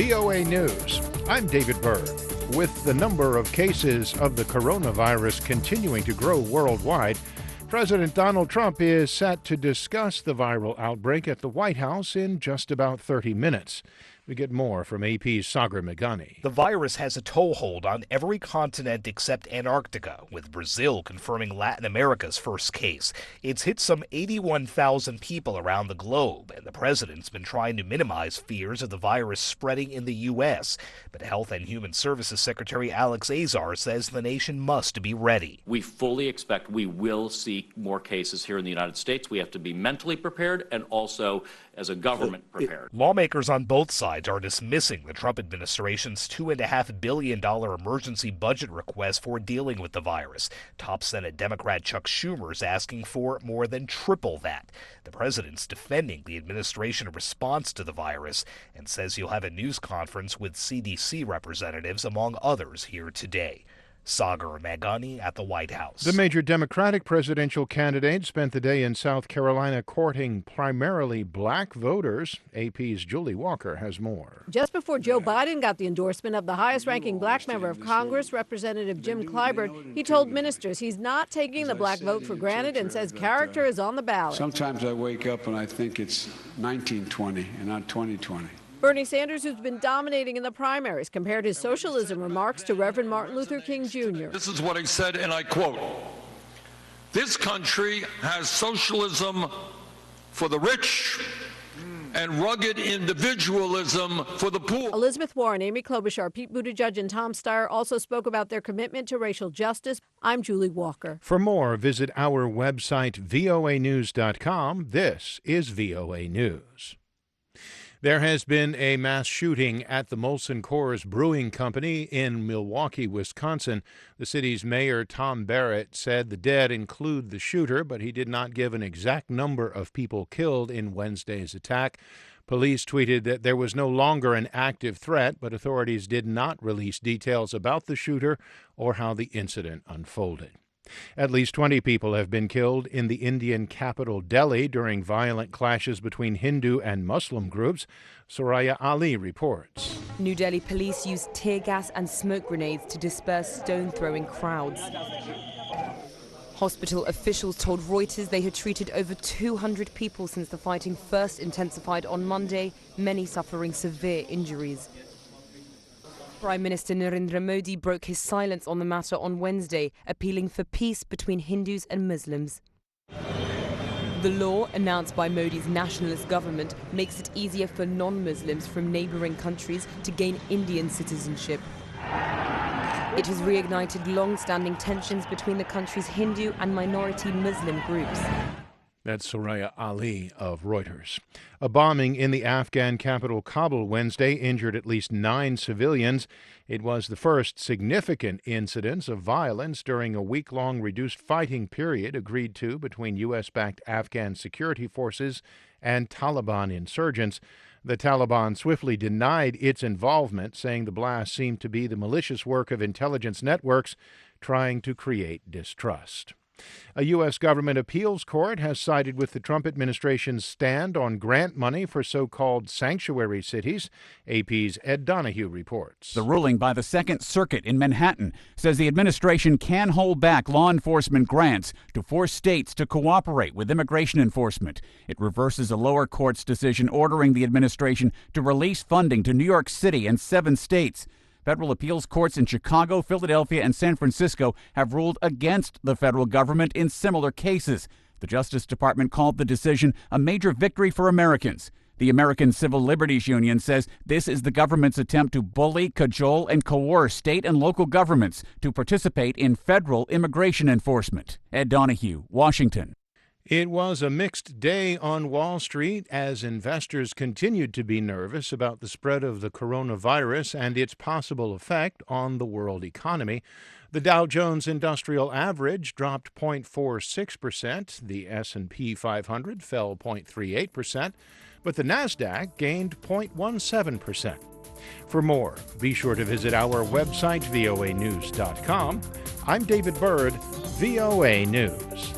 VOA News. I'm David Byrd. With the number of cases of the coronavirus continuing to grow worldwide, President Donald Trump is set to discuss the viral outbreak at the White House in just about 30 minutes. We get more from AP's Sagar Meghani. The virus has a toehold on every continent except Antarctica, with Brazil confirming Latin America's first case. It's hit some 81,000 people around the globe, and the president's been trying to minimize fears of the virus spreading in the U.S. But Health and Human Services Secretary Alex Azar says the nation must be ready. We fully expect we will see more cases here in the United States. We have to be mentally prepared and also, as a government, prepared. Lawmakers on both sides are dismissing the Trump administration's $2.5 billion emergency budget request for dealing with the virus. Top Senate Democrat Chuck Schumer is asking for more than triple that. The president's defending the administration's response to the virus and says he'll have a news conference with CDC representatives, among others, here today. Sagar Meghani at the White House. The major Democratic presidential candidate spent the day in South Carolina courting primarily black voters. AP's Julie Walker has more. Just before Joe Biden got the endorsement of the highest-ranking black member of Congress, Representative Jim Clyburn, he told ministers he's not taking the black vote for granted and says character is on the ballot. Sometimes I wake up and I think it's 1920 and not 2020. Bernie Sanders, who's been dominating in the primaries, compared his socialism remarks to Reverend Martin Luther King Jr. This is what he said, and I quote, "This country has socialism for the rich and rugged individualism for the poor." Elizabeth Warren, Amy Klobuchar, Pete Buttigieg, and Tom Steyer also spoke about their commitment to racial justice. I'm Julie Walker. For more, visit our website, voanews.com. This is VOA News. There has been a mass shooting at the Molson Coors Brewing Company in Milwaukee, Wisconsin. The city's mayor, Tom Barrett, said the dead include the shooter, but he did not give an exact number of people killed in Wednesday's attack. Police tweeted that there was no longer an active threat, but authorities did not release details about the shooter or how the incident unfolded. At least 20 people have been killed in the Indian capital Delhi during violent clashes between Hindu and Muslim groups. Soraya Ali reports. New Delhi police used tear gas and smoke grenades to disperse stone-throwing crowds. Hospital officials told Reuters they had treated over 200 people since the fighting first intensified on Monday, many suffering severe injuries. Prime Minister Narendra Modi broke his silence on the matter on Wednesday, appealing for peace between Hindus and Muslims. The law, announced by Modi's nationalist government, makes it easier for non-Muslims from neighbouring countries to gain Indian citizenship. It has reignited long-standing tensions between the country's Hindu and minority Muslim groups. That's Soraya Ali of Reuters. A bombing in the Afghan capital Kabul Wednesday injured at least 9 civilians. It was the first significant incidence of violence during a week-long reduced fighting period agreed to between U.S.-backed Afghan security forces and Taliban insurgents. The Taliban swiftly denied its involvement, saying the blast seemed to be the malicious work of intelligence networks trying to create distrust. A U.S. government appeals court has sided with the Trump administration's stand on grant money for so-called sanctuary cities. AP's Ed Donahue reports. The ruling by the Second Circuit in Manhattan says the administration can hold back law enforcement grants to force states to cooperate with immigration enforcement. It reverses a lower court's decision ordering the administration to release funding to New York City and 7 states. Federal appeals courts in Chicago, Philadelphia, and San Francisco have ruled against the federal government in similar cases. The Justice Department called the decision a major victory for Americans. The American Civil Liberties Union says this is the government's attempt to bully, cajole, and coerce state and local governments to participate in federal immigration enforcement. Ed Donahue, Washington. It was a mixed day on Wall Street as investors continued to be nervous about the spread of the coronavirus and its possible effect on the world economy. The Dow Jones Industrial Average dropped 0.46%, the S&P 500 fell 0.38%, but the Nasdaq gained 0.17%. For more, be sure to visit our website, voanews.com. I'm David Byrd, VOA News.